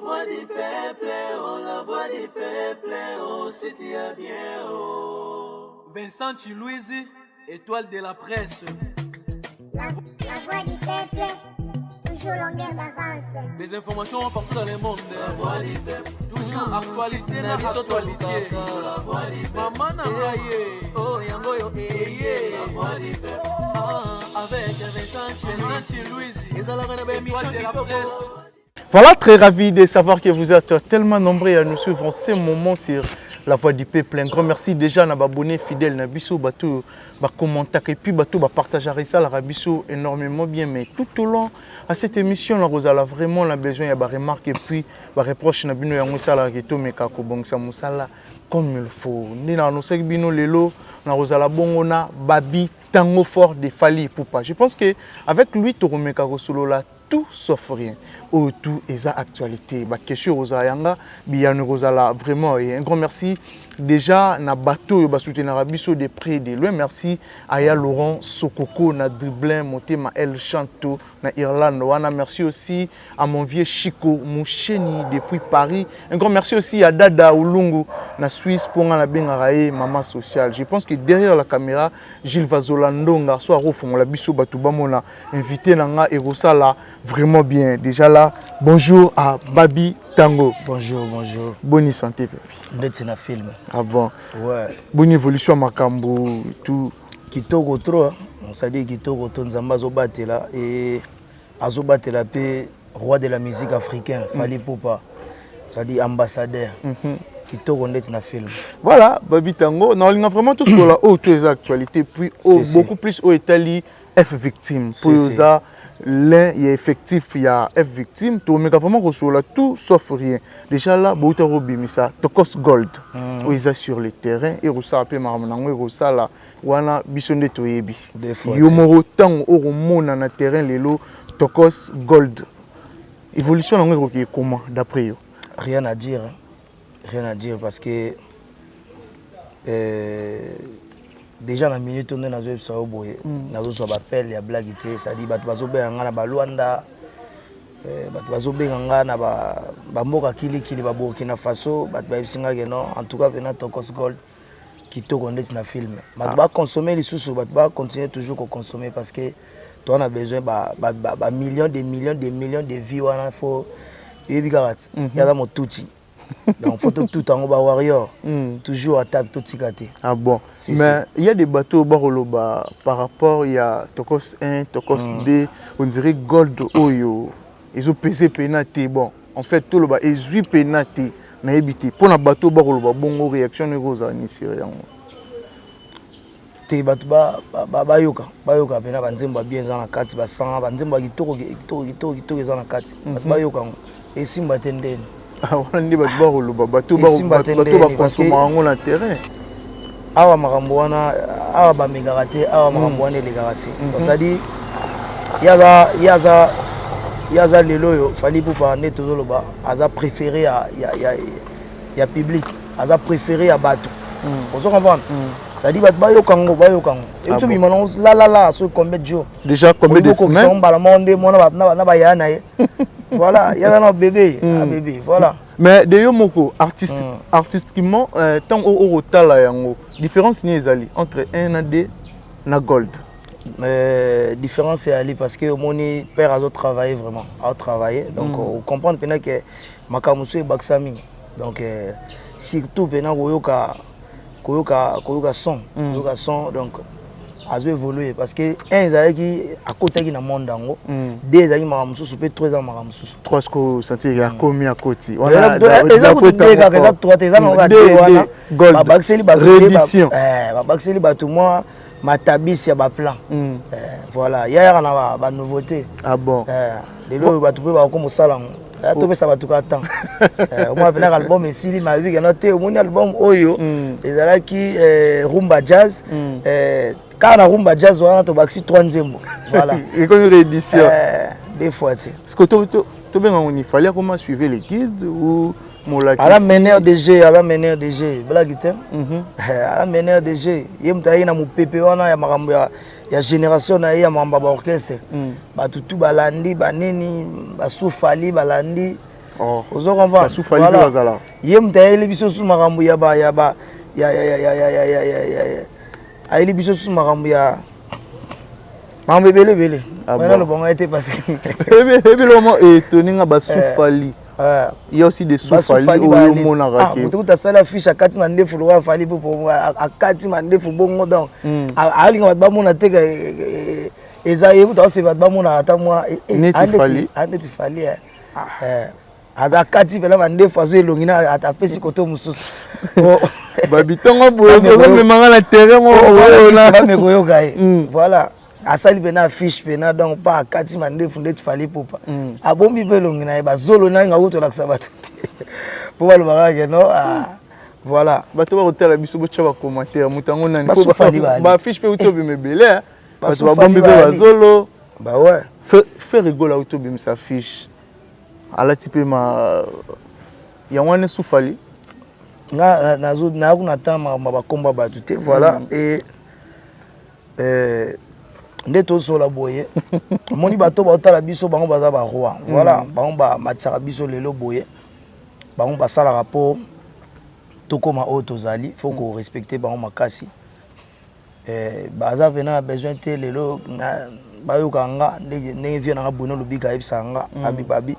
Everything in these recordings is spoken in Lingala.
voix du peuple, oh, la voix du peuple, oh, si tu as bien, oh. Vincent Chilouizi, étoile de la presse. La voix du peuple, toujours longueur d'avance. Les informations partout dans le monde. La voix du peuple, toujours actualité na actualité. La voix du peuple, maman Nangaye, oh yango yo eye. La voix du peuple, avec Vincent Chilouizi, ils ont la émission de la presse. Voilà, très ravi de savoir que vous êtes tellement nombreux à nous suivre en ce moment sur La Voix du Peuple. Un grand merci déjà à nos abonnés fidèles, à Bissou, Batou, commenter et puis Batou, partager ça, la Bissou énormément bien. Mais tout au long à cette émission, là, vous avez vraiment besoin de remarques et puis de reproches. Nous avons ça là, mais comme il faut. Nous avons ça bino lelo, nous avons bongona babi tango fort de Fally Ipupa. Je pense que avec lui, tu remets solo là. Tout sauf rien. Ou tout est actualité. Bah question Rosayanga, bien Rosala vraiment et un grand merci déjà na bateau yo ba soutenir biso de près de loin. Merci à Laurent Sokoko na Driblin Motema El Chanto na Irlande. Wana merci aussi à mon vieux Chico Moucheni depuis Paris. Un grand merci aussi à Dada Ulungu na Suisse pour la bengarae maman sociale. Je pense que derrière la caméra Gilles Vazolandonga soit refond la biso batou bamona invité nanga et Rosala vraiment bien. Déjà là, bonjour à Babi Tango. Bonjour, bonjour. Bonne santé, papi. C'est un film. Ah bon? Ouais. Bonne évolution à Makambo, tout. Kitoko trop, on s'est dit Kitoko trop, Nzamba Zobatela et Azobatela pe roi de la musique africaine, Fally Ipupa. Ça dit ambassadeur. Kitoko c'est un film. Voilà, Babi Tango. Non, on a vraiment tout sur la haute actualité, puis beaucoup plus au Italie, F victime. Pour ça. L'un est effectif, il y a F victime, tout mais vraiment reçoit tout sauf rien. Déjà là, Boutaro Bimisa, Tokos Gold, où ils sont sur le terrain, et Rosa Apé Marmanango, et Rosa là, Wana Bisonde Toyebi. Yomoro Tang, Oromona na terrain, Lelo, Tokos Gold. Évolution, on est comment d'après eux? Rien à dire, rien à dire parce que déjà dans la minute on est dans le salon boy, dans le salon appel, il y a blagueité, ça dit batu bazobe ngana baluanda, batu bazobe ngana ba moka kili ba Burkina Faso, batu ba ibsinga geno, en tout cas pena Tokos Gold qui to connaît dans film. Batu ba consommer les sous, batu ba continuer toujours à consommer parce que toi on a besoin millions de vies wana faut yebigarat. Il y a mon touti. Donc, il faut tout en bas warrior, toujours attaque tout ticati. Ah bon? Mais il y a des bateaux par rapport, il y a Tokos 1, Tokos 2, on dirait Gold Oyo. Ils ont pesé pénalité. Bon, en fait, tout le bas, ils ont pénalité. Pour un bateau, bon réaction de Rosa ni Syrien. Te bateau bayoka pena banzemba bien za na kati ba sang banzemba kitoko za na kati. Bayoka et simba tendeni. On dit bateau va consommer en terrain. Awa makambo wana awa ba megarate awa makambo wana les garati. Donc ça dit yaza lelo yo Fally Ipupa ne toujours ba aza préféré ya public aza préféré ya bateau. On se comprend. Ça dit bayokango. Et tu bimana la sur combien de jours? Déjà combien de semaines? Voilà, il y a un bébé, voilà. Mais de yomoko artistiquement tant au tala yango différence ni ezali entre un et deux na Gold. Différence c'est ali parce que mon père a travaillé vraiment, donc on comprend bien que makamusu et baksami. Donc surtout bien koyoka son, donc a évolué parce que un zaki à côté qui na monde dango deux zaki maramusu peut 3 ans maramusu 3 ko sentir ya komi à côté voilà ça trois tes ans wana ba baxeli ba réédition ba baxeli ba tout moi ma tabis ya ba plan voilà hier na ba nouveauté. Ah bon de lo ba tout ba comme ça to ça va tout temps moi venir album ici ma vie noté mon album oyo ezala qui rumba jazz quand on rumba jazz on a to baxi 3e voilà et comme réédition des fois c'est ce que tu bien on il fallait comment suivre les guides ou molaki à la manière de jeu blague à la manière de jeu yemta ina mu pepe wana ya makambo ya génération na ya mamba ba orchestre ba tutu balandi banini ba soufali balandi ozo comprendre voilà ye mutayeli biso su makambo ya ba ayeli biso su makambo ya makambo ebele maintenant le bon a été passé ebilomo etoninga basufali il y a aussi des soufali au monarque mutu tasala fiche akati na ndefu lo afali pour akati ma ndefu bongo donc alinga ba mona teka ezaye kuta se ba mona ata moi aneti fali akati vela ba ndefu azo elongina atapesi koto mususu babitongo bozo memanga na terrain mo na me koyoka voilà asali pena fiche pena donc pas akati ma ndefu ndeti fali popa abombi pelongina ba zolo na nga kuto laksa batu po ba lobaka no voilà bato ba hôtel biso bo tshaba commentaire mutango nani ba fiche pe uto bimebele bato ba bombi pe ba zolo bah ouais fait rigola uto bim sa fiche ala type ma ya wane soufali nga nazo na kuna tama ma bakomba batu te voilà et ndeto sola boye moni bato ba otala biso bango baza ba roi voilà bango ba mataka biso lelo boye bango ba sala rapport to koma auto zali faut qu'on respecte bango makasi baza vena besoin te lelo ba yokanga ndenge vient na bono lobika ebsanga abibabi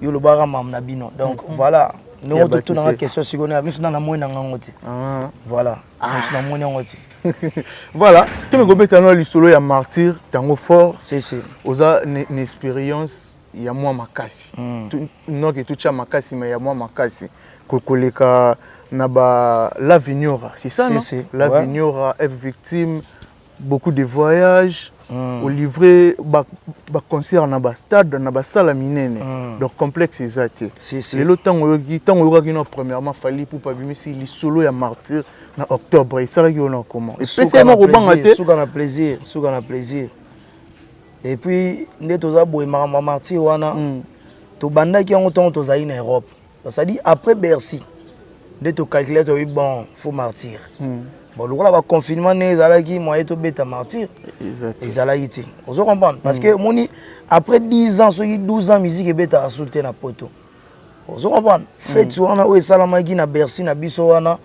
yo lo bara mam na bino donc voilà nous tout dans la question si on a mis dans la moyenne ngoti voilà nous dans moyenne ngoti voilà tu me gobeta no lisolo ya martyr tango fort c'est oza une expérience ya moi makasi non que tout cha makasi mais ya moi makasi kokoleka na ba la vignora c'est ça non la vignora est victime beaucoup de voyages au livrer ba concert na ba stade na ba salle minene donc complexe exact c'est le temps qui nous premièrement fallait pour pas bimisi li solo ya martyr na octobre et ça là on comment spécialement au bangate sous na plaisir et puis ndeto za boy mama martyr wana to banda ki on to za in Europe ça dit après Bercy ndeto calculer to bon faut martyr bon le roi va confinement né zalaki moyen to beta martyr ezalaki ti ozo comprendre parce que moni après 10 ans soki 12 ans musique beta a sauter na poto ozo comprendre fête wana o esalamaki na Bercy na biso wana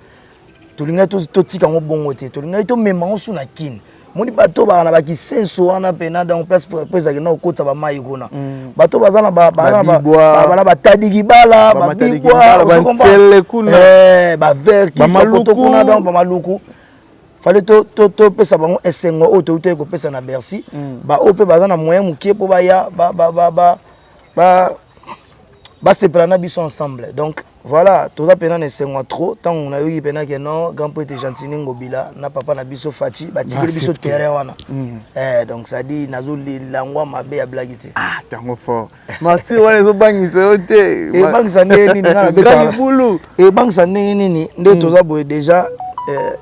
tolinga to tika ngo bongo te tolinga to mema ngo suna kin moni bato ba na ba ki senso wana pena dans place pesa na okota ba mai kuna bato bazana ba tadiki bala ba bibwa ozo comprendre ba ver ki sa koto kuna dans ba maluku fallait to pesa bango esengo o to ko pesa na Bercy ba ope bazana moyen mukie po ba ya ba se prendre biso ensemble donc voilà tout ça pena esengo trop tant on a eu pena que non grand poète Gentini Ngobila na papa na biso Fati ba tikeli biso terrain wana donc ça dit nazo langwa mabe ya blagiti tango fort martyr wana zo bangisa ote bangisa nini na beta bulu bangisa nini nde to za boye déjà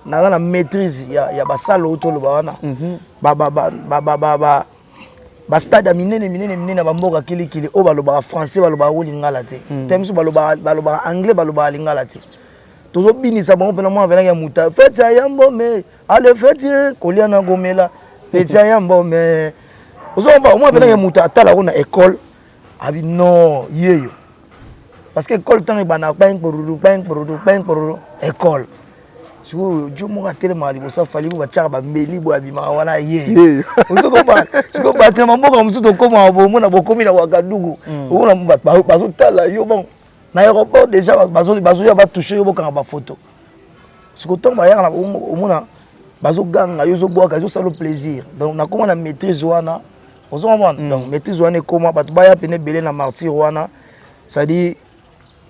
na maîtrise ya basalo to lo bana ba stade minene ba mboka kilikili o baloba français baloba lingala te temso baloba anglais baloba lingala te tozo binisa bango pena mo avena ya muta fête ya yambo mais allez fête kolia na gomela fête ya yambo mais ozo ba mo avena ya muta atala ko na école abi non yeyo parce que école tant bana pain poruru école siko jomo ka tele mali bosa fali ba tchaka ba meli bo abima wana ye oso ko ba siko ba tele mamboka musu to koma bo mona bo komi na Wagadugu ona ba zo tala yo bon na aéroport déjà bazo ya ba toucher yo bo kanga ba photo siko to ba ya na mona bazo ganga yo zo boaka yo salo plaisir donc na koma na maîtrise wana oso comprendre donc maîtrise wana koma ba ba ya pene belé na martyr wana ça dit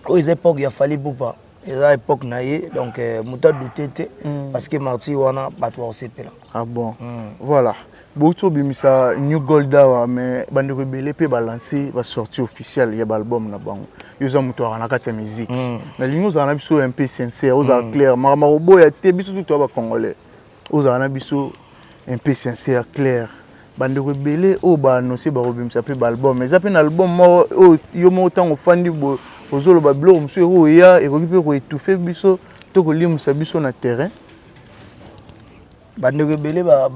aux époques ya fali bupa et à l'époque naïe donc muta douté parce que martyr wana batwa osepela ah bon voilà beaucoup bimisa new golda mais bande ko belé pe balancer va sortie officielle ya album na bango yoza muto ana kati musique na lingo za na biso un peu sincère oza clair marobo ya te biso tout ba congolais oza na biso un peu sincère clair bande ko belé o ba annoncer ba robimisa pe album mais ça pe un album mo yo mo tango fandi bo ozolo ba blog monsieur oya et ko pe ko étouffer biso to ko limusa biso na terrain bande ko belé ba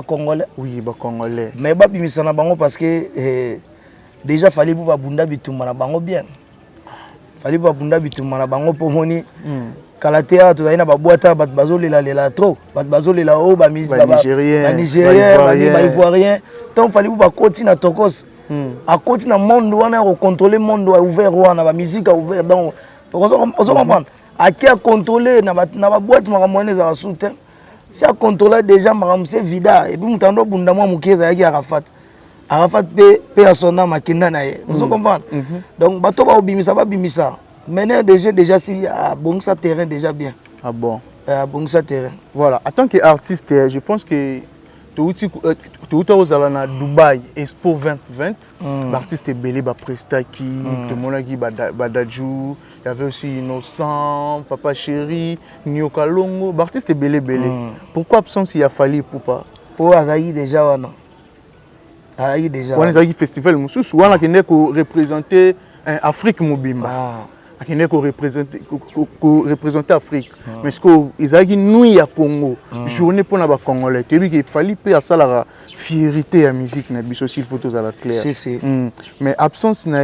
congolais oui ba congolais mais ba bimisa na bango parce que déjà fallait pour ba bunda bitumba na bango bien fali babunda bituma na bango pomoni kalatea to na ba boîte bat bazolela lela trop bat bazolela o ba mise ba nigérien ba ivoirien tant fali ba koti na tokos a koti na monde wana ko contrôler monde ouvert wana ba musique ouvert donc on comprendre a qui a contrôler na ba boîte makamone za soutien si a contrôler déjà makamse vida et puis mutando bunda mwa mukeza yaki Arafat pe a son âme makenda na ye on comprendre donc bato ba bimisa maintenant déjà si bon ça terrain déjà bien ah bon bon ça terrain voilà en tant qu'artiste je pense que tout aux à Dubaï Expo 2020 l'artiste est belé ba prestaki tout le monde qui badaju il y avait aussi Innocent Papa Chéri Nyoka Longo l'artiste est belé pourquoi absence il a fallu pour Azaï déjà wana Azaï déjà on a festival mususu wana qui n'est que représenter Afrique mobimba qui n'est que représenter Afrique mais ce que Isaïe nuit à Congo journée pour les Congolais il fallait payer ça la fierté à musique na biso s'il faut à la claire mais absence na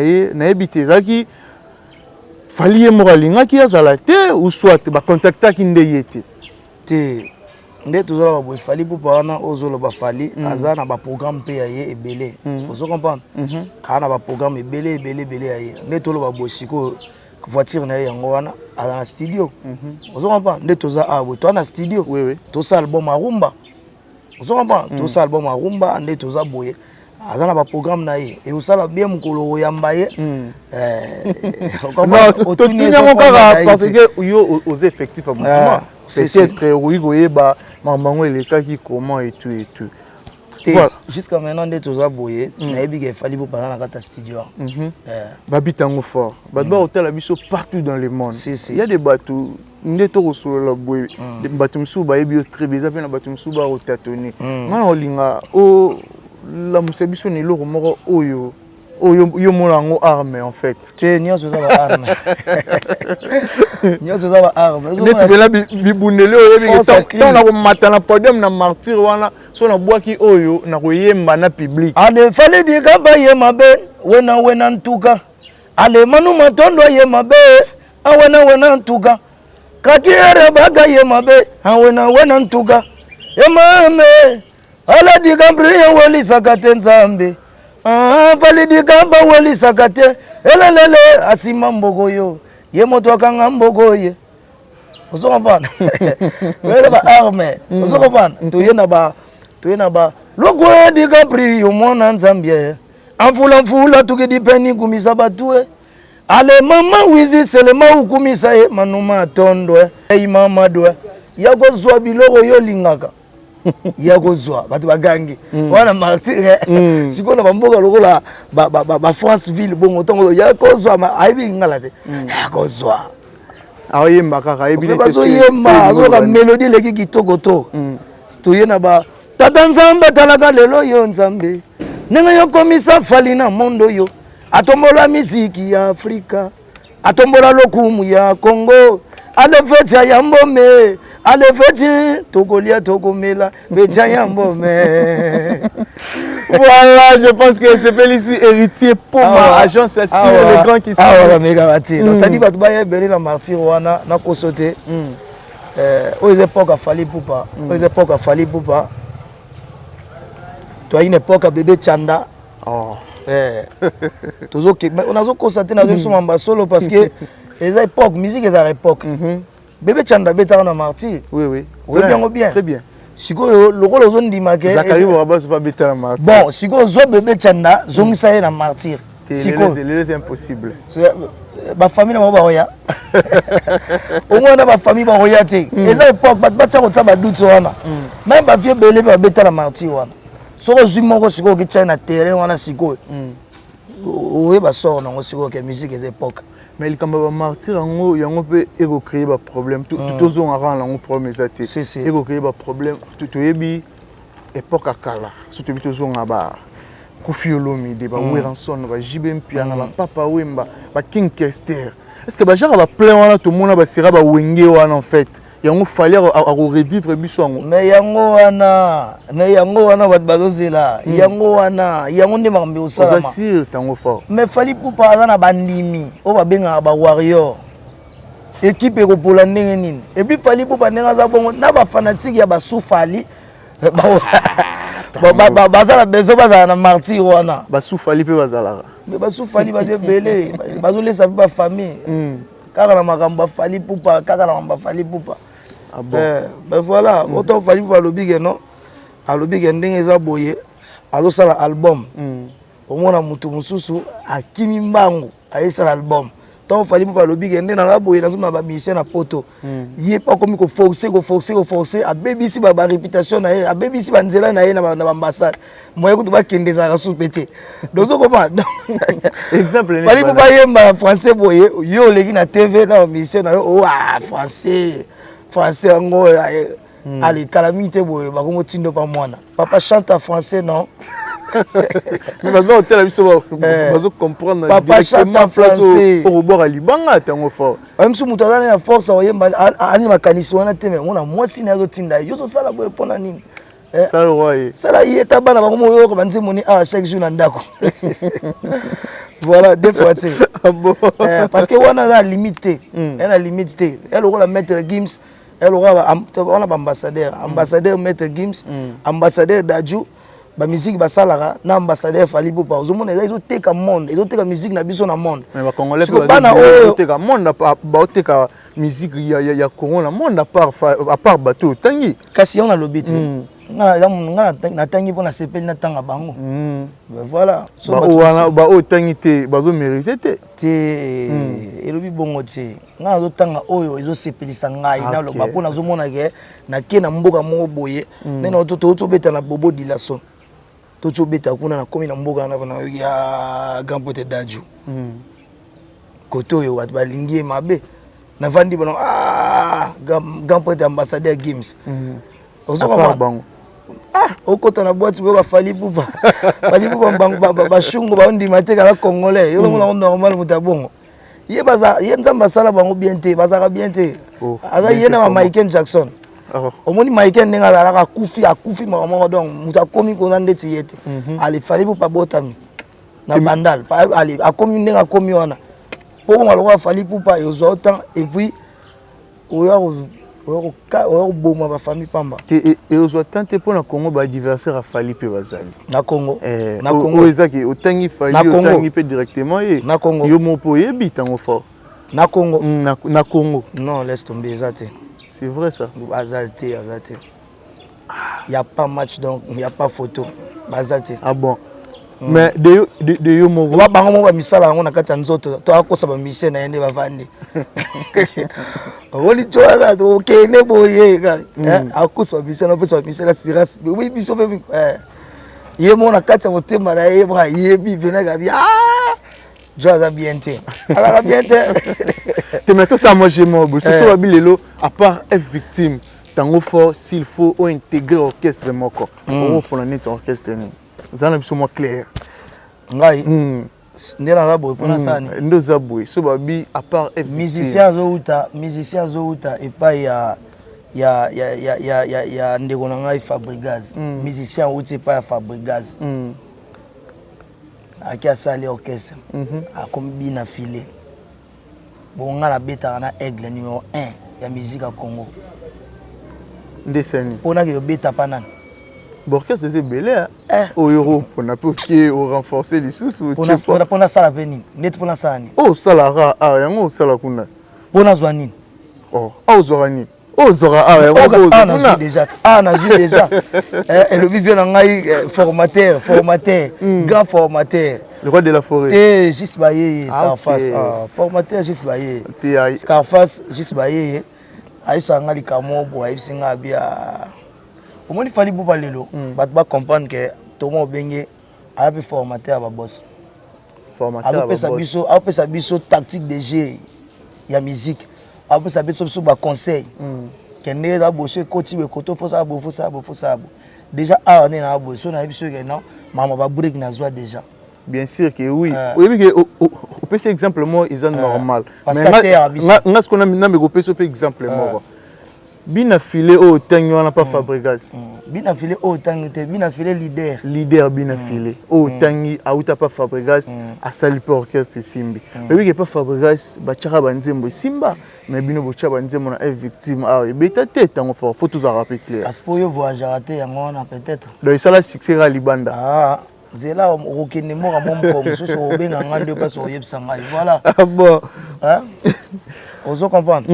habité Isaïe fallait moralinga qui a zalate ou soit ba contacter qui ndeyete te nde tozala ba fallait pour parana ozolo ba fallait aza na ba programme pe ya ye ebele vous comprenez ana ba programme ebele ya ye nde tolo ba bosiko voiture na yango wana ala na studio ozo comprendre nde toza abo to na studio to sa album arumba ozo comprendre to sa album arumba nde toza boye aza na ba programme na ye et osala bien mukolo yamba ye parce que yo aux effectifs à moment peut-être oui goyeba mamango elekaki comment et tout jusqu'à maintenant nde toza boye nayebi ke fali pour parler na kata studio babitango fort batba hôtel biso partout dans le monde il y a des bateaux nde to solo la boye bateau msu ba yebi très bien na bateau msu ba rotatoni ngana olinga o la musebiso ni loko moko oyo yo molango arme en fait tu nyonso za ba arme nyonso za ba arme neti bela bibundele oyo yebi tant na ko matana podium na martyr wana so na bwaki oyo na koyemba na public ale fallait dire kaba ye mabe wena ntuka ale manu matondo ye mabe wena ntuka kakire baga ye mabe wena ntuka ye mame ala diga briye wali sakate nzambe fallait dire kaba wali sakate elelele asima mbogoyo ye moto akanga mbogoye ozo comprendre wele ba arme ozo comprendre to yena ba loko diga pri omona nzambie amfula tukidi peni kumisa batue ale mama wizi selema ukumisa e manuma tondwe e mama dwe yakozwa biloko yo lingaka yakozwa batu bagangi wana martyr sikona bamboka lokola ba France ville bongo tongo yakozwa aibi ngala te yakozwa ayemba kaka ebile bazo yemba azoka melodie leki kitoko to yena ba tata nzambe talaka lelo yo nzambe nenga yo komisa fali na mondo yo atombola miziki ya Afrika atombola lokumu ya Congo alefetia ya mbome alefeti tokolia tokomela betia ya mbome voilà je pense que c'est Félicie héritier pour ma agence sur les grands qui sont voilà méga bati donc ça dit batu ba yebeli na martyr wana na kosote aux époques a fallu poupa aux époques a fallu poupa toi une époque à bébé Chanda toujours on a constaté dans une mamba solo parce que les époques musique les époques bébé Chanda beta na martyr oui bien très bien siko le rôle zone dimake Zakari Waraba pas beta na martyr bon siko zo bébé Chanda zongisa na martyr siko c'est impossible ba famille na ba roya au moins na ba famille ba roya te les époques ba tsa ko tsa ba doute wana même ba vieux belé ba beta na martyr wana soko zimoko siko ki tsa na terrain wana siko oui ba sort na siko que musique les époques mais il kamba ba martyr yango pe ego créer ba problème tout ozon avant la problème ezate ego créer ba problème tout yebi époque akala surtout bito zonga ba Kofiolomi de ba Weranson ba Jibem Piana ba Papa Wemba ba King Kester est-ce que ba jara ba plein wana tout monde ba sera ba wenge wana en fait yango fallait à revivre biso ngo mais yango wana bat bazozela yango wana yango nde makambe osala ma sir tango fort mais fali pupa aza na bandimi o babenga ba warrior équipe ekopola ndenge nini et puis fali pupa ndenge aza bongo na ba fanatique ya basufali bazala besoin bazala na martyr wana basufali pe bazalaka mais basufali baze belé bazolesa pe ba famille kaka na makambo afali pupa kaka na makambo afali pupa ah bon ben voilà autant fali pupa alobi non alobi ke ndenge eza boye azosala album omona mutu mususu akimi mbangu ayesala album tant fali pupa alobi ke ndenge na boye nazoma ba musicien na poto ye pas comme ko forcer abebisi ba réputation na ye abebisi ba nzela na ye na ba ambassade moye kutu ba kendeza ka soupete dozo koma exemple fali pupa yemba français boye yo leki na TV na musicien na yo oh français ngo allez calamité boye ba ko tindo pa mwana papa chante en français non mais maintenant hôtel a biso bazo comprendre papa chante en français au bord à libanga tango fort même si mutu azali na force oyemba ani makanisi wana te mais mona mwasi na yo tinda yo so sala boye pona nini sala roi sala yeta bana ba ko yo ko banzi moni chaque jour na ndako voilà deux fois c'est parce que wana la limite elle a limité elle aura la maître Gims elle aura on a ambassadeur maître Gims ambassadeur Dadju ba musique basalaka na ambassadeur fali pupa ozomona ezo teka monde ezo teka musique na biso na monde mais ba congolais ba teka monde ba teka musique ya Congo na monde à part bateau tangi kasi on a lobité na tangi pona sepeli na tanga bango voilà so ba o tangi te bazo mériter te elobi bongo te nga zo tanga oyo ezo sepelisa ngai na loba pona zomona ke na ke na mboka moko boye nena to beta na bobo dilason to beta kuna na komi na mboka na ya Gampote Dadju koto yo wat balingi mabe na vandi bono Gampote ambassadeur Gims ozokoma bango okota na boîte bo ba fali pupa ba shungo ba ndima te kala congolais yo mona normal mutabongo ye nzamba sala bango bien te bazaka bien te aza ye na Michael Jackson omoni Michael ndenge azalaka akufi mama donc mutu akomi kona ndeti yete ali fali pupa botami na bandal ali akomi ndenge akomi wana poko maloko fali pupa yozwa autant et puis oyo boma ba famille pamba et ozwa tante pona Congo ba adversaire fali pe bazali na Congo ezaki otangi fali otangi pe directement na Congo yo mopo yebi tango fort na Congo na Congo non laisse tomber ezate c'est vrai ça azate il y a pas match donc il y a pas photo bazate ah bon mais de yo moko ba bango ba misala ngo na kati ya nzoto to akosa ba mission na yende bavandi oli tshwana to kene boye ka akosa ba mission na fosa mission na siras oui biso pe ye mo na kati ya motema na ye bra ye bi bena ga bi Joza bien te ala bien te mais tout ça moi j'ai mo ce so ba bilelo à part être victime tango fort s'il faut intégrer orchestre moko pour la net orchestre ni zana biso mo clair ngai ndena za boy pona sani ndo za boy so babi à part musicien zo uta et pas ya ndeko na ngai Fabregas musicien uti pas ya Fabregas aki asali orchestre akombi na filé bonga na beta na aigle numéro 1 ya musique à Congo ndesani pona ke beta panana Borkes c'est belé au euro on a pour renforcer les sous pona sala peni net pona sani salara yango sala kuna pona zwani zwani zora na déjà et le vivant na ngai formateur grand formateur le roi de la forêt juste baye Scarface formateur juste baye Scarface juste baye aisa ngali kamobo aisinga bia omoni fali buba lelo bat ba comprendre que tomo benge abi formateur ba boss formateur apesa biso tactique de jeu ya musique après ça peut se ba conseil kende za bosser koti be koto fo ça bo déjà on est na bosser na biso que non maman ba break na joie déjà bien sûr que oui oui que au peut exemple moi ils sont normal parce que ngas qu'on a maintenant mais au peut exemple moi Bina filé au tangi wana pas Fabregas. Bina filé au tangi te bina filé leader. Leader bina filé au tangi auta pas Fabregas a sali pe orchestre Simbi. Mais oui que pas Fabregas ba tchaka banzembo Simba mais bino bo tchaka banzembo na victime ah beta tête en faut tous répéter. Aspo yo voyage raté yango na peut-être. Donc ça la succès à Libanda. Ah zela okende mo ramom comme so obenga ngande pas so yebsa ngai voilà. Ah bon. Hein? Ozo comprendre.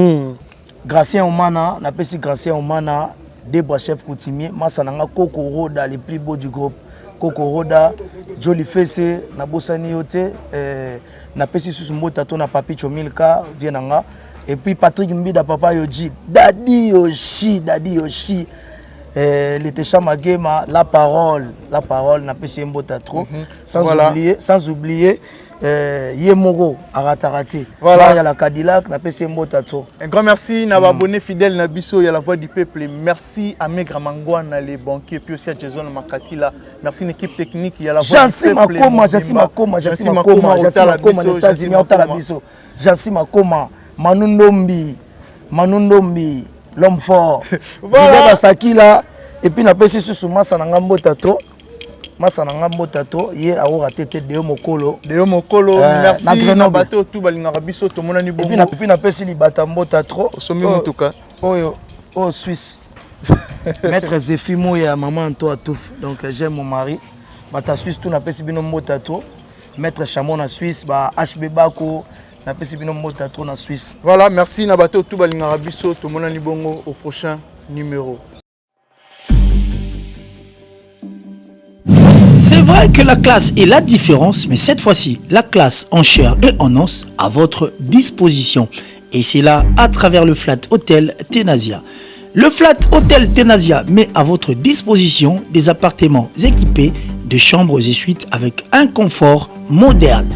Gracien Omana, n'a pas si Gracien Omana, Debra chef coutumier, Massananga Coco Roda, les plus beaux du groupe. Coco Roda, Joli Fessé, Nabosani Yote, n'a pas si sous mot tato na papi Chomilka, Vienanga. Et puis Patrick Mbida Papa Yoji, Daddy Yoshi, l'été Chamagema, la parole, n'a pas si mot tato. Sans oublier. Yemogo Aratarati. Voilà, il y a la Cadillac, n'a pas tato. Un grand merci à abonné fidèle Nabiso, il y a la voix du peuple. Merci à mes Gramangouana, les banquiers, puis aussi à Jason Makasila. Merci à l'équipe technique, il y a la voix du peuple. Jansi Makoma, les États-Unis, Jansi Makoma, Manundombi, l'homme fort. Voilà. Sakila, et puis n'a pas si sous Massa Nangambo Tato. Masananga Motato, ye a raté Deo Mokolo. Deo Mokolo, merci na bateau tout balingara biso to monani bongo. Et puis na pesi li batambo tatro. Somi mutuka. Oh Suisse. Maître Zefimo ya maman Anto Atouf. Donc j'aime mon mari. Bata Suisse tout na pesi bino motato. Maître Chamon na Suisse, ba HB Bako na pesi bino motato na Suisse. Voilà, merci na bateau tout balingara biso to monani bongo au prochain numéro. C'est vrai que la classe est la différence, mais cette fois-ci, la classe en chair et en os à votre disposition. Et c'est là à travers le Flat Hotel Tenasia. Le Flat Hotel Tenasia met à votre disposition des appartements équipés de chambres et suites avec un confort moderne.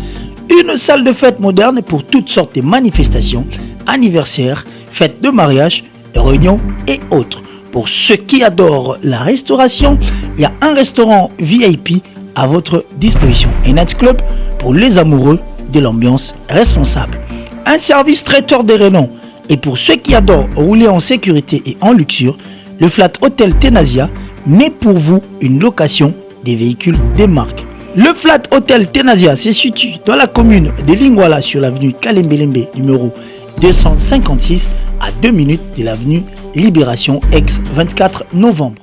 Une salle de fête moderne pour toutes sortes de manifestations, anniversaires, fêtes de mariage, réunions et autres. Pour ceux qui adorent la restauration, il y a un restaurant VIP à votre disposition. Un nightclub pour les amoureux de l'ambiance responsable. Un service traiteur de renom. Et pour ceux qui adorent rouler en sécurité et en luxure, le Flat Hotel Tenasia met pour vous une location des véhicules des marques. Le Flat Hotel Tenasia se situe dans la commune de Lingwala sur l'avenue Kalembelembe numéro 256 à 2 minutes de l'avenue Libération ex 24 novembre.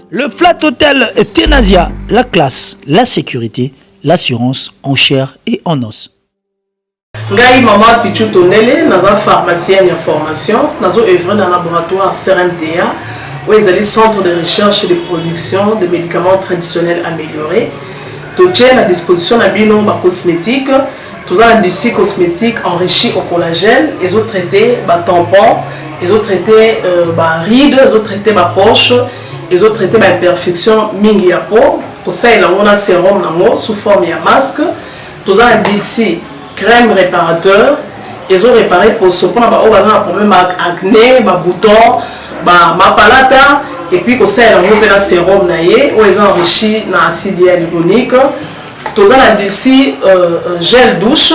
Le Flat Hotel Tenasia, la classe, la sécurité, l'assurance en chair et en os. Ngai Maman Pichu Tonele, dans un pharmacien d'information, dans un œuvre dans un laboratoire CRMTA, où ils allaient centre de recherche et de production de médicaments traditionnels améliorés. Tout est à disposition de bino cosmétiques, tout ça industrie cosmétique enrichie au collagène, ils ont traité tampons, ils ont traité rides, ils ont traité poche, ils ont traité imperfection mingi ya peau, pour ça il a un sérum sous forme de masque, tout ça industrie crème réparateur, ils ont réparé pour ce point un problème acné, bouton, palata, et puis que ça un sérum naie où ils ont enrichi dans acide hyaluronique. Tout ça ici gel douche,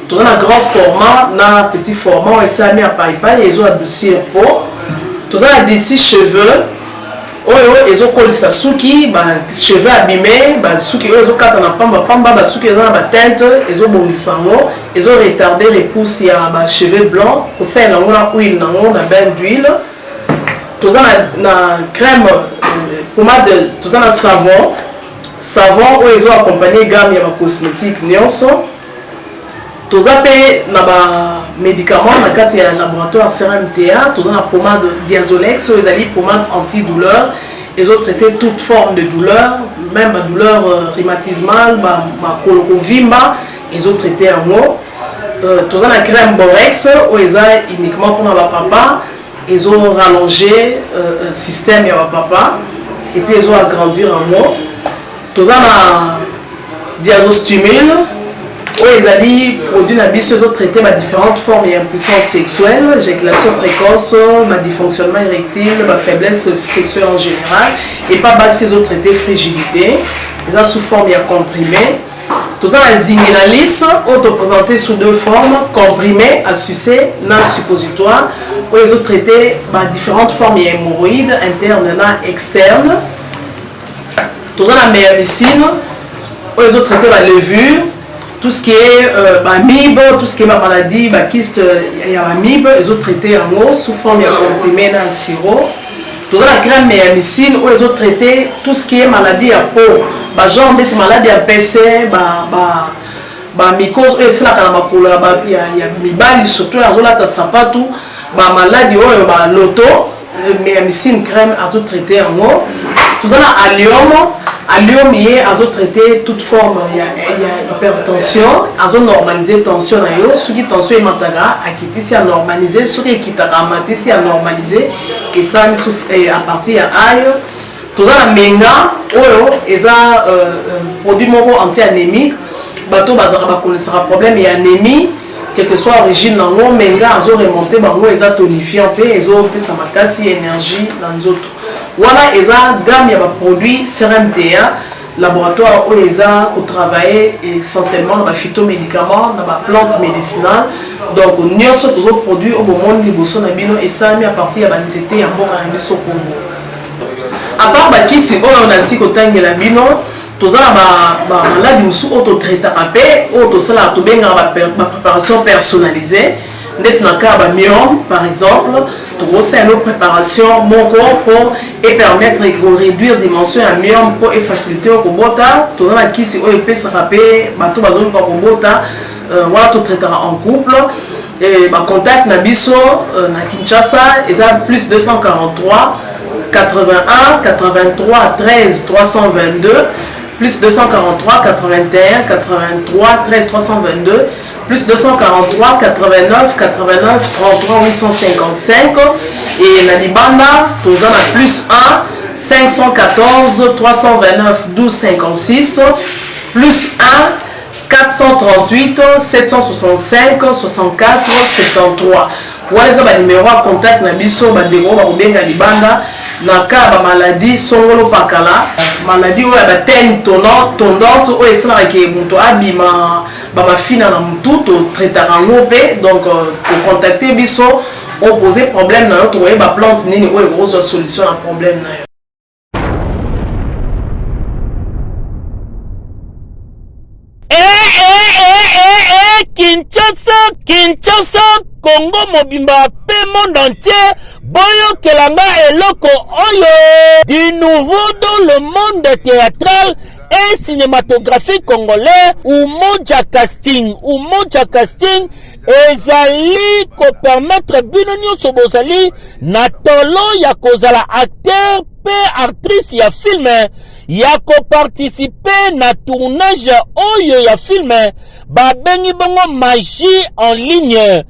tout ça grand format, na petit format, et ça mis à paille, ils ont adouci un pot. Tout ça ici cheveux. Ils ont collé sa souki, cheveux abîmés, souki ils ont quatre na pamba, souki ils ont teinte, ils ont bonissamo, ils ont retardé les pouces ya cheveux blancs, pour ça ils ont huile na bain d'huile. Tout ça na crème pommade, tout ça na savon où ils ont accompagné gamme ya cosmétique nyonso. Tout ça paye na médicaments dans le laboratoire CRMTA, tout ça na pommade Diazolex, ils ont pommade antidouleur, ils ont traité toute forme de douleur, même la douleur rhumatismale, ma colorovimba, ils ont traité en haut. Tout ça na crème Borex, où ils ont uniquement pour ma papa, ils ont rallongé le système de ma papa, et puis ils ont agrandi en haut. Tout ça na Diazostimule, les alliés produits n'abissent sont traités par différentes formes et impuissance sexuelle, éjaculation précoce, dysfonctionnement érectile, faiblesse sexuelle en général, et pas ces autres traités frigidité, ils sont sous forme et comprimé. Tout ça, la zinginalise, auto présenté sous deux formes, comprimé, à sucer, non suppositoire, où les autres traités par différentes formes et hémorroïdes, internes et externes. Tout ça, la médecine, où les autres traités par levure, tout ce qui est amibe, tout ce qui est maladie, kyste, il y a amibe, les autres traités en eau, sous forme et comprimé dans le sirop. Tout ça, la crème médecine, où les autres traités, tout ce qui est maladie à peau, genre d'être maladie à PC, mycose, et c'est là qu'il y a mibali, surtout, il sapato, maladie, l'auto, médecine crème, à autres traités en eau. Tout ça, allium, il y a traité toute forme, il y a hypertension, à normaliser tension, ce qui tension est mataga, à quitter si à normaliser, ce qui est quitter si à normaliser, et ça à partir de aïe. Tout ça, la menga, et ça, produit anti-anémique, bateau, connaissera problème, il y a anémie, quelle que soit l'origine, menga, ils ont remonté, ils ont tonifié un peu, ils ont plus ça m'a cassé énergie dans les autres. Voilà, ils ont gamme de produits CRMTA, laboratoire où ils ont travaillé essentiellement dans les phytomédicaments, dans les plantes médicinales. Donc, nous avons tous les produits au monde et ça mis à partir de l'anxiété et de Congo. À part les kisi, on a aussi côté la bino, tous les maladies qui sont auto-traitées, la préparation personnalisée. Dans le cas de myome, par exemple, c'est une préparation pour permettre de réduire la dimension de myome pour faciliter le robota. Tout le monde qui peut se rappeler, tout le monde voilà, tout traitera en couple. Et contact Nabiso, na Kinshasa, ils ont plus 243 81 83 13 322, plus 243 81 83 13 322. Plus 243 89 89 33 855 et la Libanda, tous en plus 1 514 329 12 56 plus 1 438 765 64 73. Voilà les numéros à contact na biso ba ndeko ba kubenga Libanda na cas ba maladie songolo pakala maladie oya ba tene tondante oyo esalaka ke moto abima bamafina na mutu totraitaka yango mpe donc kocontacte biso opose problème na yo tokoyeba plante nini oyo ekozwa solution na problème na yo. Kinshasa, Congo mobimba pe monde entier, boyo kelanga eloko oyo. Du nouveau dans le monde théâtral et cinématographique congolais, Umoja Casting ezali ko permettre bino nyonso bozali na tolo ya kozala acteur pe actrice ya film ya ko participer na tournage oyo ya film babengi bongo magie en ligne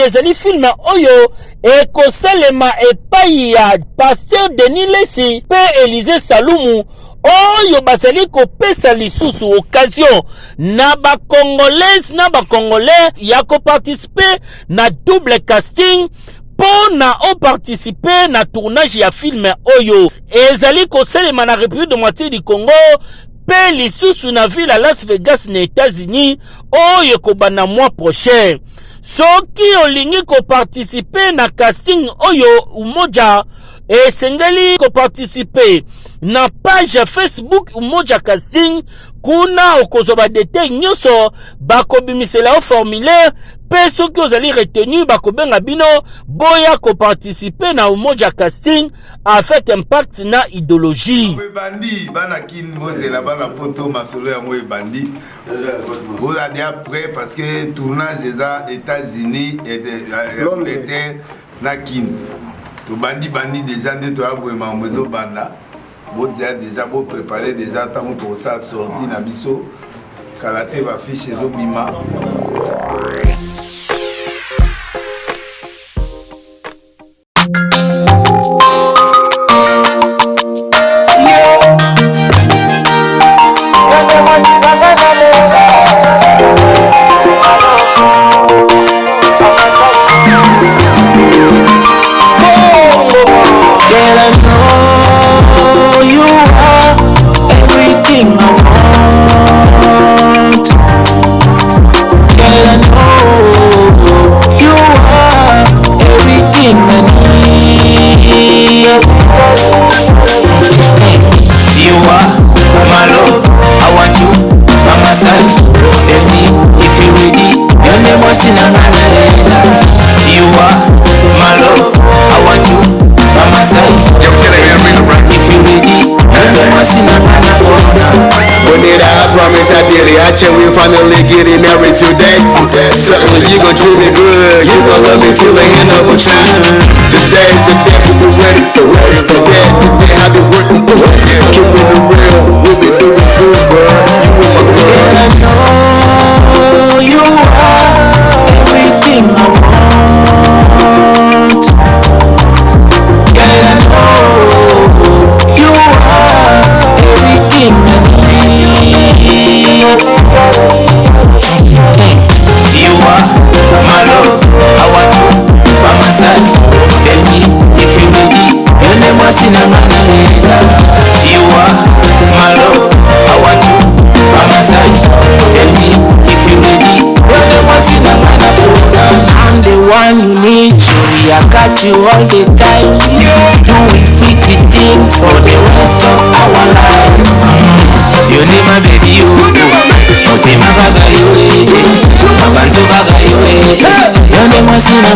ezali film oyo ekosalema epai ya Pasteur Denis Lesi pe Élisée Salumu oyo bazali kopesa lisusu occasion na ba congolaise na ba congolais ya ko participer na double casting pour na participer na tournage ya film oyo ezali kosalema na République démocratique du Congo pe lisusu na ville à Las Vegas na États-Unis oyo kobana mois prochain. Soki olingi ko participer na casting oyo Umoja esengeli ko participer na page Facebook Umoja Casting kuna okozoba detail nyonso bakobimisela o formulaire pe soki ozali retenu bakobenga bino boya ko participer na Umoja Casting avec impact na idéologie. Bandi bana kin bozela bana poto masolo ya moye bandi. Vous allez après parce que tournage des États-Unis et de na kin. To bandi déjà de toi boema mozo banda. Vous déjà vous préparer déjà tant pour ça sortir na biso. Kalaté va fiche zo bima. everything I want. Girl, I know you are everything I need. You are my love, I want you by my side. Tell me if you ready. Your name was in a you are my love, I want you by my side. If you ready, your name was in a I promise I did it. I check we finally getting married today. Certainly you gon' treat me good. You gon' love me till the end of a time. Today's the day we be ready for that. Today I've been working for it. Keep it real, we be doing good, girl. You are my girl. I know you are everything I want. Girl, I know you are everything I need. You are my love, I want you by my side. Tell me if you ready. Your name was in a you are my love, I want you by my side. Tell me if you ready. Your name was in a I'm the one you need, Joey. I got you all the time. Doing freaky things for the rest of our lives. You need my baby, you. Okay, my baga, you. My bantu baga, you. Your name was in a